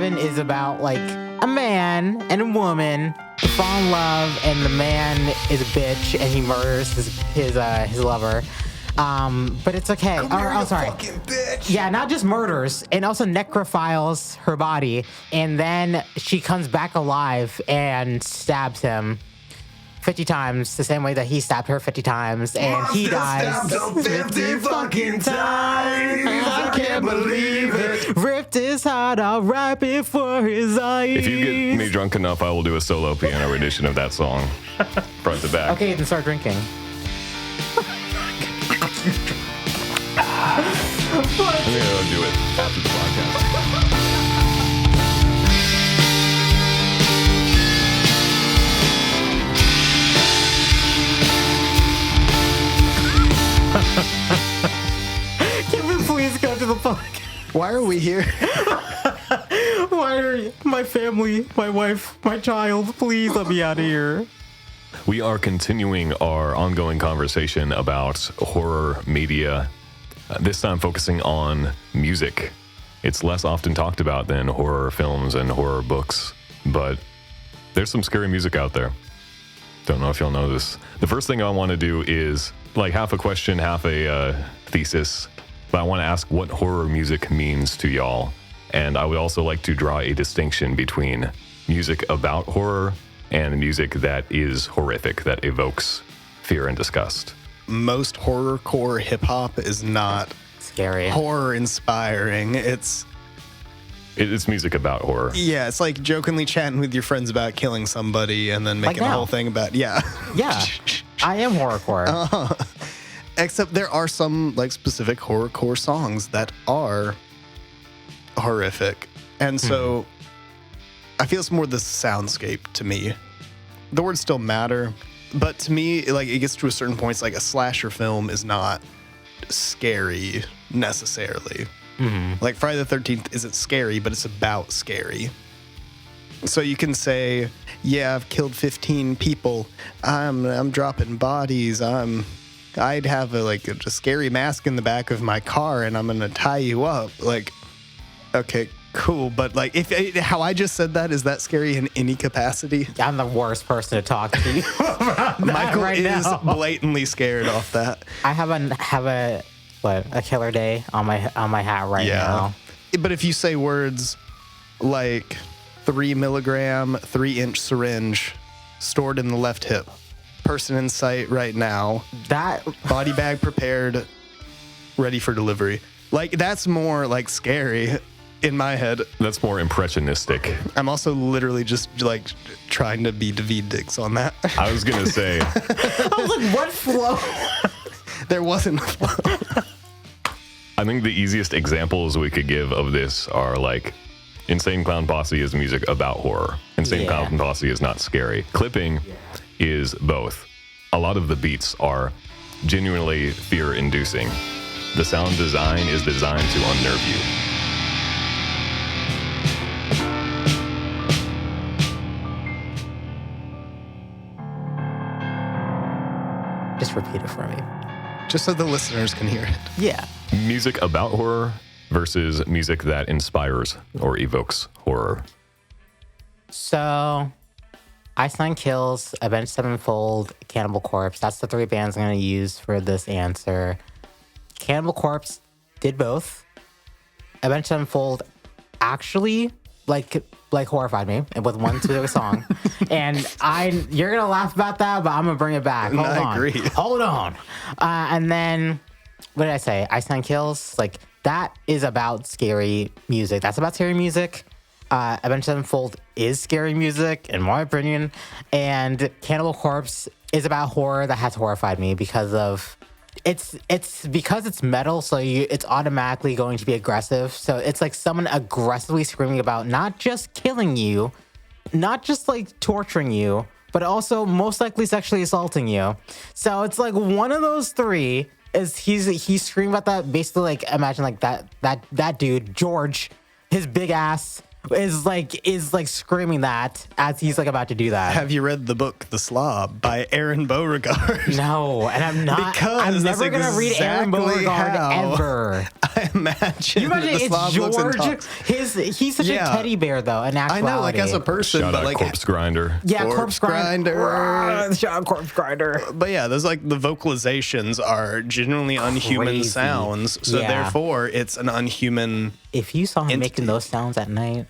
Seven is about like a man and a woman who fall in love, and the man is a bitch and he murders his lover. But it's okay. Oh, sorry. Yeah, not just murders, and also necrophiles her body, and then she comes back alive and stabs him 50 times, the same way that he stabbed her 50 times, and he dies 50 fucking times. I can't believe it. Ripped his heart out right before his eyes. If you get me drunk enough, I will do a solo piano rendition of that song, front to back. Okay, then start drinking. I'm gonna go do it after the podcast. Can we please go to the podcast? Why are we here? Why are my family, my wife, my child, please let me out of here. We are continuing our ongoing conversation about horror media, this time focusing on music. It's less often talked about than horror films and horror books, but there's some scary music out there. Don't know if y'all know this. The first thing I want to do is like half a question, half a thesis, but I want to ask what horror music means to y'all. And I would also like to draw a distinction between music about horror and music that is horrific, that evokes fear and disgust. Most horrorcore hip-hop is not Scary. horror-inspiring. It's music about horror. Yeah, it's like jokingly chatting with your friends about killing somebody and then making a whole thing about, Yeah, I am horrorcore. Except there are some like specific horrorcore songs that are horrific. And so I feel it's more the soundscape to me. The words still matter, but to me, like it gets to a certain point, it's like a slasher film is not scary necessarily. Like Friday the 13th isn't scary, but it's about scary. So you can say, yeah, I've killed 15 people. I'm dropping bodies. I'd have a scary mask in the back of my car and I'm going to tie you up. Like, okay, cool. But like, how I just said that, is that scary in any capacity? I'm the worst person to talk to you about that Michael right is now. blatantly scared off that. I have a killer day on my hat right now. But if you say words like 3 milligram, 3-inch syringe stored in the left hip, person in sight right now, That body bag prepared, ready for delivery. Like that's more like scary in my head. That's more impressionistic. I'm also literally just like trying to be David Diggs on that. I was going to say, I was like, what flow? There wasn't a flow. I think the easiest examples we could give of this are like Insane Clown Posse is music about horror. Insane Clown Posse is not scary. Clipping is both. A lot of the beats are genuinely fear-inducing. The sound design is designed to unnerve you. Just repeat it for me. Just so the listeners can hear it. Yeah. Music about horror versus music that inspires or evokes horror. So, Iceland Kills, Avenged Sevenfold, Cannibal Corpse. That's the 3 bands I'm going to use for this answer. Cannibal Corpse did both. Avenged Sevenfold actually horrified me with one specific song. And you're going to laugh about that, but I'm going to bring it back. Hold on. And then, what did I say? Iceland Kills? Like, that is about scary music. That's about scary music. Avenged Sevenfold is scary music, in my opinion. And Cannibal Corpse is about horror that has horrified me because of... It's because it's metal, so it's automatically going to be aggressive. So it's like someone aggressively screaming about not just killing you, not just like torturing you, but also most likely sexually assaulting you. So it's like one of those 3 is he's screaming about that. Basically, like imagine like that dude George, his big ass is like screaming that as he's like about to do that. Have you read the book The Slob by Aaron Beauregard? No, and I'm not. Because I'm never gonna read Aaron Beauregard how ever. I imagine. You imagine the it's slob looks and George. talks. He's such a teddy bear though. In I actuality, know, like as a person, Shout but out like Corpse Grinder. yeah, Corpse Grinder. Shout out Corpse Grinder. But yeah, those like the vocalizations are genuinely unhuman Crazy. sounds. So Yeah. therefore, it's an unhuman. If you saw him Entity. making those sounds at night,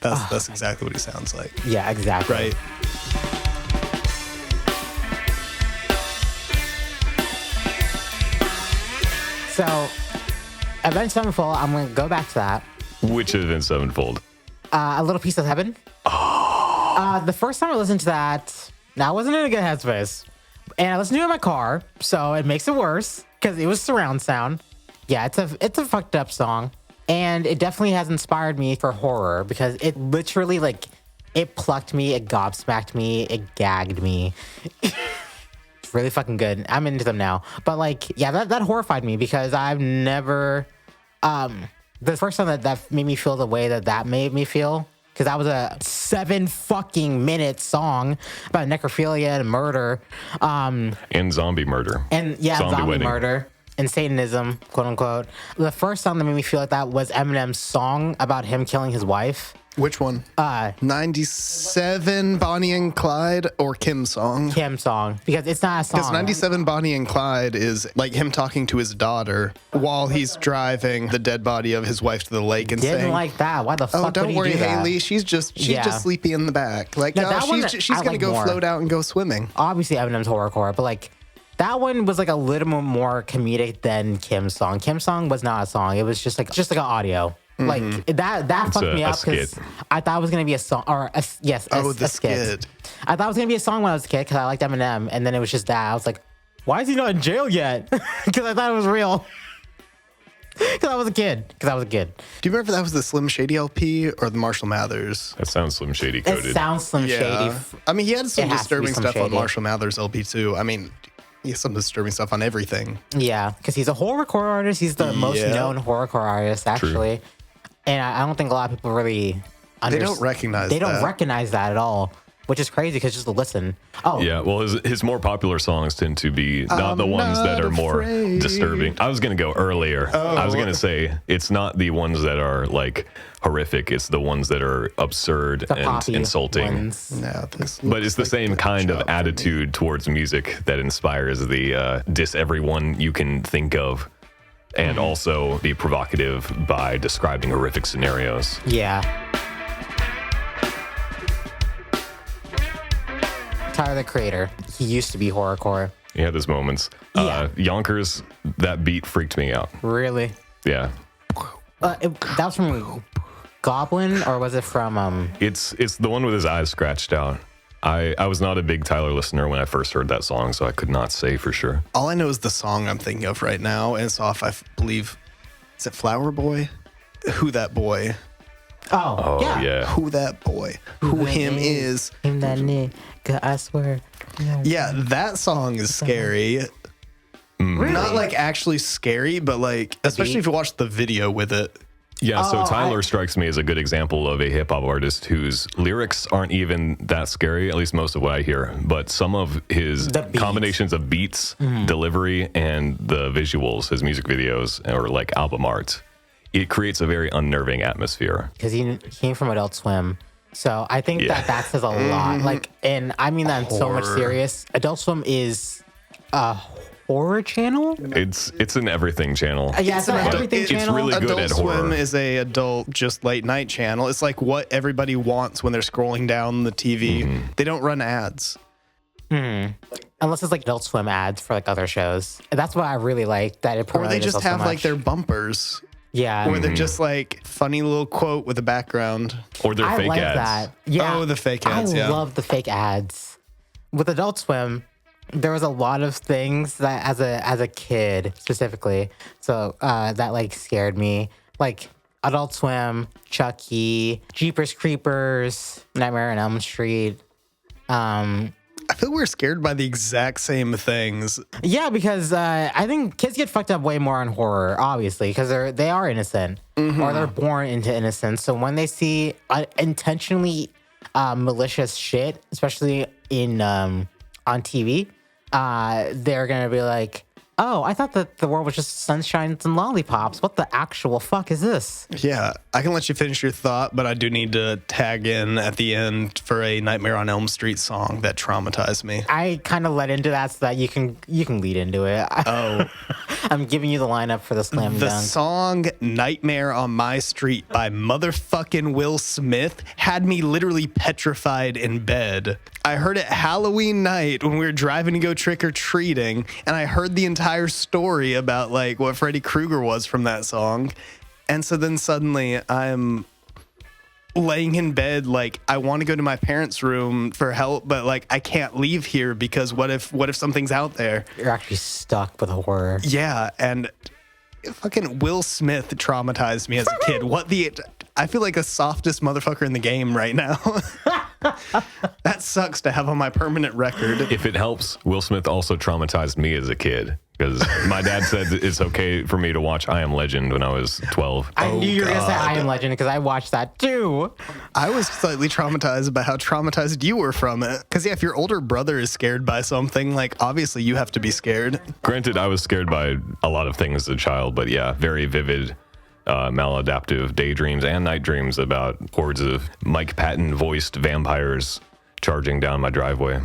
That's exactly what he sounds like, yeah, exactly. right? So, Avenged Sevenfold, I'm gonna go back to that. Which is in Sevenfold. A Little Piece of Heaven. The first time I listened to that, I wasn't in a good headspace, and I listened to it in my car, so it makes it worse because it was surround sound. Yeah, it's a fucked up song, and it definitely has inspired me for horror because it literally like it plucked me, it gobsmacked me, it gagged me. It's really fucking good. I'm into them now, but like, yeah, that horrified me because I've never. The first time that made me feel the way that made me feel, because that was a 7 fucking minute song about necrophilia and murder, And zombie murder. and yeah, zombie wedding. murder and Satanism, quote unquote. The first song that made me feel like that was Eminem's song about him killing his wife. Which one? 97 Bonnie and Clyde or Kim song? Kim song, because it's not a song. Because 97 Bonnie and Clyde is like him talking to his daughter while he's driving the dead body of his wife to the lake and Didn't saying, like that. Why the fuck "Oh, would don't he worry, do that? Haley. She's just Yeah. sleepy in the back. Like, No, no, that one she's I gonna like go more. float out and go swimming." Obviously Eminem's horrorcore, but like that one was like a little bit more comedic than Kim's song. Kim's song was not a song. It was just like an audio. Like that fucked a- me a up because skit. I thought it was gonna be a song or a skit. I thought it was gonna be a song when I was a kid because I liked Eminem, and then it was just that. I was like, why is he not in jail yet? Because I thought it was real. Because I was a kid. Do you remember if that was the Slim Shady LP or the Marshall Mathers? That sounds Slim Shady It coded. sounds Slim Shady. I mean, he had some It has to be disturbing Slim stuff on Shady. Marshall Mathers LP too. I mean, he has some disturbing stuff on everything. Yeah, because he's a horrorcore artist. He's the most Yeah. known horrorcore artist, actually. And I don't think a lot of people really They don't recognize They don't that. recognize that at all, which is crazy because just to listen. Oh, Yeah, well, his more popular songs tend to be not the ones that not are more afraid. disturbing. I was going to go earlier. I was going to say it's not the ones that are like horrific. It's the ones that are absurd the and poppy insulting. ones. No, this But looks it's the like same a kind job of for me. attitude towards music that inspires the diss everyone you can think of, and also be provocative by describing horrific scenarios. Yeah. Tyler, the Creator. He used to be horrorcore. He had those moments. Yeah. Yonkers, that beat freaked me out. Really? Yeah. That was from Goblin, or was it from It's the one with his eyes scratched out. I was not a big Tyler listener when I first heard that song, so I could not say for sure. All I know is the song I'm thinking of right now, and it's off, I believe, is it Flower Boy? Who That Boy? Oh, yeah. Who That Boy? Who Him Is? Him that nigga, I swear. Yeah, that song is scary. Really? Not like actually scary, but like, especially if you watch the video with it. Yeah, so Oh, Tyler strikes me as a good example of a hip hop artist whose lyrics aren't even that scary, at least most of what I hear. But some of his The beats. combinations of beats, delivery, and the visuals, his music videos, or like album art, it creates a very unnerving atmosphere. Because he came from Adult Swim. So I think that says a lot. Like, and I mean that in so much Horror. serious. Adult Swim is a horror channel? It's an everything channel. Yeah, it's an But everything it's channel. really good Adult at Swim horror. is a adult, just late night channel. It's like what everybody wants when they're scrolling down the TV. They don't run ads. Unless it's like Adult Swim ads for like other shows. And that's what I really like. That it Or promoted they just itself so have like much. their bumpers Yeah. where they're just like funny little quote with a background. Or their I fake like ads. that. Yeah. Oh, the fake ads, I yeah. love the fake ads. With Adult Swim, there was a lot of things that as a kid specifically, so that like scared me. Like Adult Swim, Chucky, Jeepers Creepers, Nightmare on Elm Street. I feel we're scared by the exact same things. Yeah, because I think kids get fucked up way more on horror, obviously, because they are innocent or they're born into innocence. So when they see intentionally malicious shit, especially in on TV, they're gonna be like, Oh, I thought that the world was just sunshines and lollipops. What the actual fuck is this? Yeah, I can let you finish your thought, but I do need to tag in at the end for a Nightmare on Elm Street song that traumatized me. I kind of let into that so that you can lead into it. Oh. I'm giving you the lineup for the slam The dunk. song Nightmare on My Street by motherfucking Will Smith had me literally petrified in bed. I heard it Halloween night when we were driving to go trick-or-treating, and I heard the entire story about like what Freddy Krueger was from that song. And so then suddenly I'm laying in bed like I want to go to my parents' room for help, but like I can't leave here because what if something's out there? You're actually stuck with horror. Yeah, and fucking Will Smith traumatized me as a kid. I feel like the softest motherfucker in the game right now. That sucks to have on my permanent record. If it helps, Will Smith also traumatized me as a kid because my dad said it's okay for me to watch I Am Legend when I was 12. I knew you were going to say I Am Legend because I watched that too. I was slightly traumatized about how traumatized you were from it. Because, yeah, if your older brother is scared by something, like, obviously you have to be scared. Granted, I was scared by a lot of things as a child, but yeah, very vivid, maladaptive daydreams and night dreams about hordes of Mike Patton-voiced vampires charging down my driveway.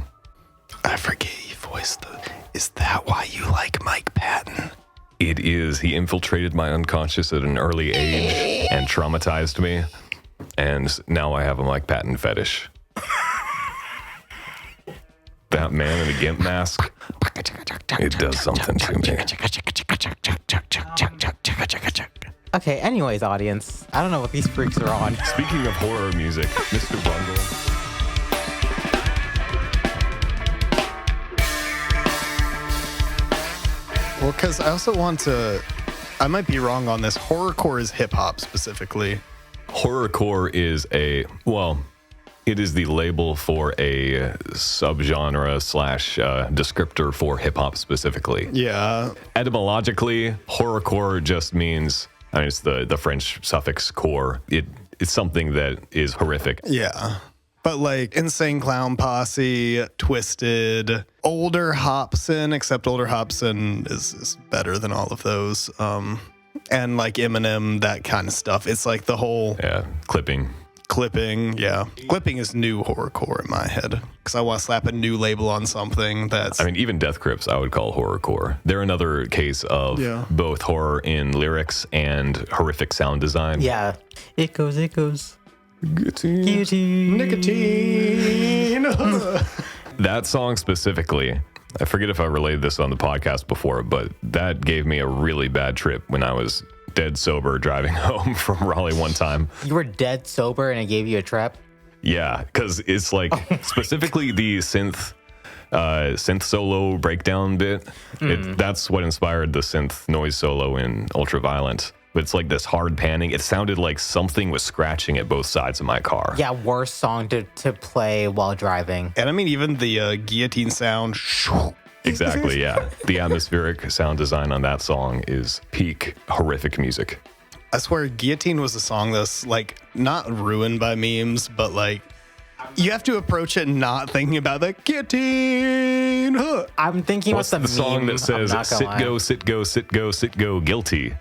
I forget he voiced the... Is that why you like Mike Patton? It is. He infiltrated my unconscious at an early age and traumatized me. And now I have a Mike Patton fetish. That man in a gimp mask, it does something to me. Okay, anyways, audience, I don't know what these freaks are on. Speaking of horror music, Mr. Bungle. Well, because I also want to... I might be wrong on this. Horrorcore is hip-hop specifically. Horrorcore is it is the label for a subgenre / descriptor for hip-hop specifically. Yeah. Etymologically, horrorcore just means, it's the French suffix core. It's something that is horrific. Yeah. But like Insane Clown Posse, Twisted, older Hobson, except older Hobson is better than all of those. And like Eminem, that kind of stuff. It's like the whole... Yeah, clipping. Yeah. Clipping is new horrorcore in my head. Because I want to slap a new label on something that's... Even Death Grips I would call horrorcore. They're another case of both horror in lyrics and horrific sound design. Yeah. It goes. Nicotine. That song specifically, I forget if I relayed this on the podcast before, but that gave me a really bad trip when I was dead sober driving home from Raleigh one time. You were dead sober and it gave you a trip? Yeah, because it's like specifically the synth solo breakdown bit. That's what inspired the synth noise solo in Ultraviolent. But it's like this hard panning. It sounded like something was scratching at both sides of my car. Yeah, worst song to play while driving. And even the guillotine sound. Exactly, yeah. The atmospheric sound design on that song is peak horrific music. I swear, Guillotine was a song that's like not ruined by memes, but like you have to approach it not thinking about the guillotine. I'm thinking What's what's the song that says sit go, sit go, sit go, sit go, guilty?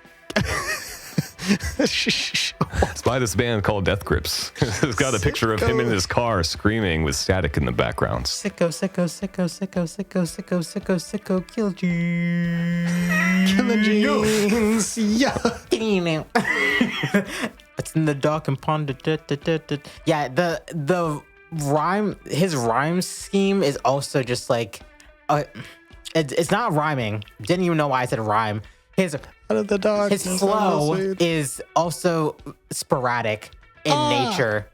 It's by this band called Death Grips. It's got a picture of him in his car screaming with static in the background. Sicko, kill Jeans. Yeah. It's in the dark and pond. Yeah, the rhyme, his rhyme scheme is also just like, it's not rhyming. Didn't even know why I said rhyme. His flow is also sporadic in nature.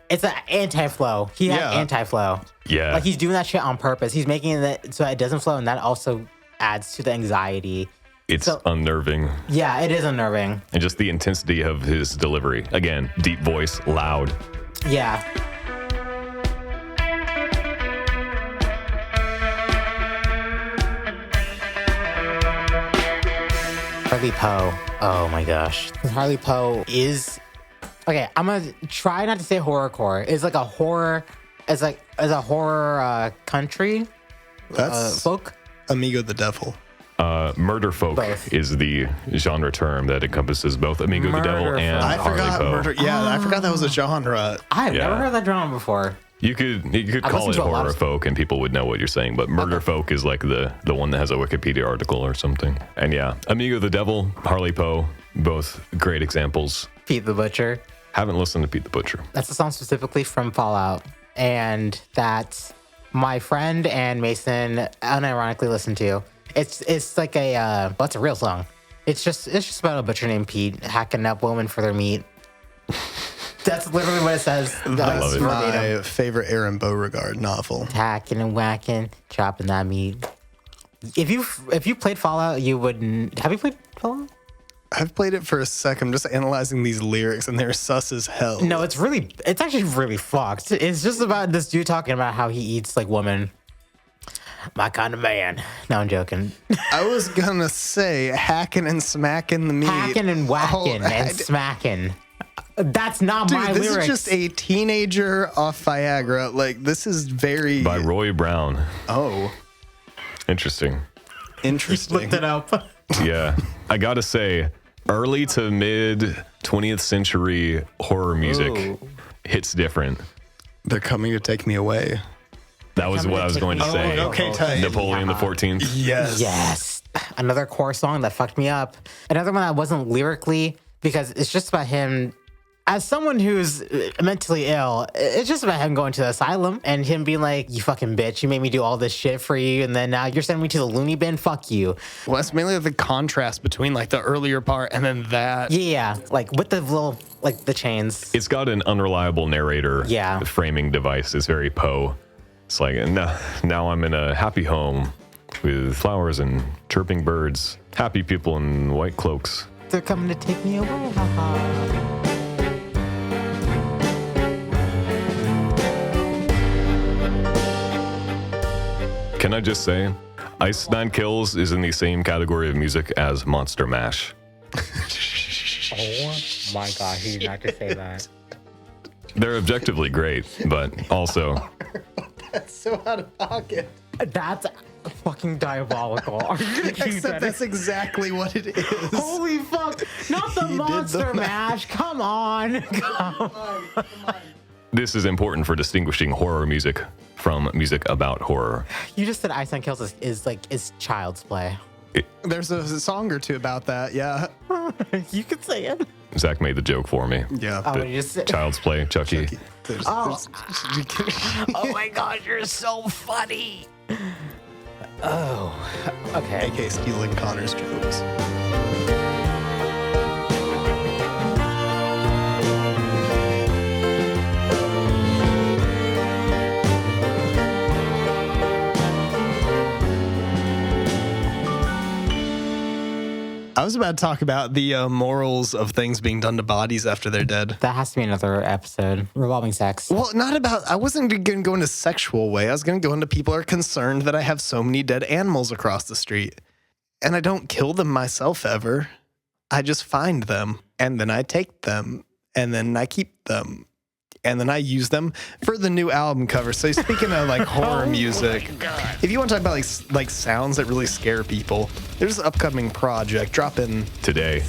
It's an anti-flow. He has anti-flow. Yeah. Like he's doing that shit on purpose. He's making it so it doesn't flow, and that also adds to the anxiety. It's unnerving. Yeah, it is unnerving. And just the intensity of his delivery. Again, deep voice, loud. Yeah. Harley Poe. Oh my gosh. Harley Poe is... Okay, I'm going to try not to say horrorcore. It's like a horror... It's a horror country folk. Amigo the Devil. Murder folk Both. is the genre term that encompasses both Amigo the Devil Murder and folk. I Harley forgot Poe. murder. Yeah, I forgot that was a genre. I've Yeah. never heard that drama before. You could I've call listened it to a lot horror of- folk and people would know what you're saying, but murder folk is like the one that has a Wikipedia article or something. And yeah, Amigo the Devil, Harley Poe, both great examples. Pete the Butcher. Haven't listened to Pete the Butcher. That's a song specifically from Fallout, and that my friend and Mason unironically listened to. It's like a well, it's a real song. It's just about a butcher named Pete hacking up women for their meat. That's literally what it says. That's love it. my favorite Aaron Beauregard novel. Hacking and whacking, chopping that meat. If you played Fallout, you wouldn't. Have you played Fallout? I've played it for a sec. I'm just analyzing these lyrics, and they're sus as hell. No, it's actually really fucked. It's just about this dude talking about how he eats like women. My kind of man. No, I'm joking. I was gonna say hacking and smacking the meat. Hacking and whacking Oh, and smacking. That's not my Dude, this lyrics. is just a teenager off Viagra. Like, this is very... By Roy Brown. Oh, Interesting. interesting. Looked it up. Yeah. I gotta say, early to mid 20th century horror music Ooh. hits different. They're coming to take me away. That was what I was going to say. okay, tight. Napoleon the 14th. Yes. Yes. Another core song that fucked me up. Another one that wasn't lyrically, because it's just about him. As someone who's mentally ill, it's just about him going to the asylum and him being like, you fucking bitch, you made me do all this shit for you, and then now you're sending me to the loony bin, fuck you. Well, it's mainly the contrast between, like, the earlier part and then that. Yeah, like with the little, like the chains. It's got an unreliable narrator Yeah. framing device. It's very Poe. It's like, now I'm in a happy home with flowers and chirping birds, happy people in white cloaks. They're coming to take me away, haha. Can I just say, Ice Nine Kills is in the same category of music as Monster Mash. Oh my god, he did not just say that. They're objectively great, but also That's so out of pocket. That's fucking diabolical. Are you gonna keep Except that? that's exactly what it is. Holy fuck! Not the He did the Monster mash. Mash. Come on. this is important for distinguishing horror music from music about horror. You just said Ice on Kills is child's play. There's a song or two about that, yeah. You could say it. Zach made the joke for me. Yeah. Oh, you just Child's Play, Chucky. There's, Oh. there's- oh my god, you're so funny. Oh, okay. AK stealing Connor's jokes. I was about to talk about the morals of things being done to bodies after they're dead. That has to be another episode. Revolving sex. Well, not about, I wasn't going to go into sexual way. I was going to go into people are concerned that I have so many dead animals across the street. And I don't kill them myself ever. I just find them and then I take them and then I keep them. And then I use them for the new album cover. So speaking of like horror music, if you want to talk about like sounds that really scare people, there's an upcoming project dropping today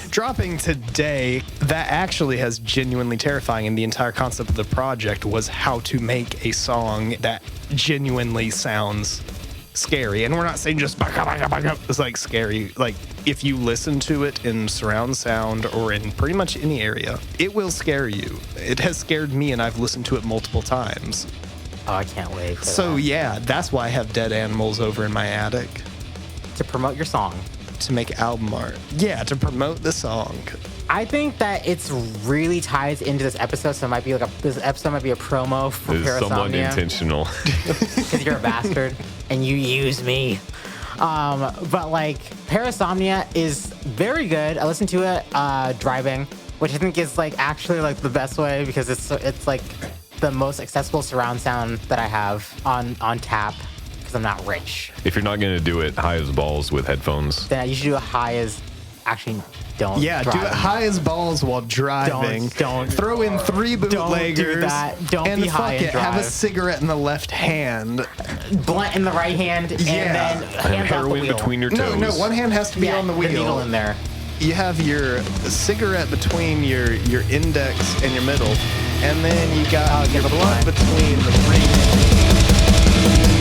that actually has genuinely terrifying. And the entire concept of the project was how to make a song that genuinely sounds scary. And we're not saying just it's like scary. Like if you listen to it in surround sound or in pretty much any area, it will scare you. It has scared me and I've listened to it multiple times. Oh, I can't wait. So yeah, that's why I have dead animals over in my attic. To promote your song. To make album art. Yeah, to promote the song. I think that it's really ties into this episode, so it might be this episode might be a promo for It is somewhat Parasomnia. intentional. Because you're a bastard and you use me. But like Parasomnia is very good. I listened to it driving, which I think is like actually like the best way because it's like the most accessible surround sound that I have on tap because I'm not rich. If you're not going to do it high as balls with headphones, Then you should do it high as actually don't. Yeah, do drive. it high as balls while driving. Don't throw in 3 bootleggers. Don't do that. Don't and be high fuck and it, have a drive. cigarette in the left hand. Blunt in the right hand, and Yeah. then And hands off the heroin wheel. between your toes. No, one hand has to be Yeah, on the wheel. needle in there. You have your cigarette between your index and your middle, and then you got get your the blunt blunt. between the ring.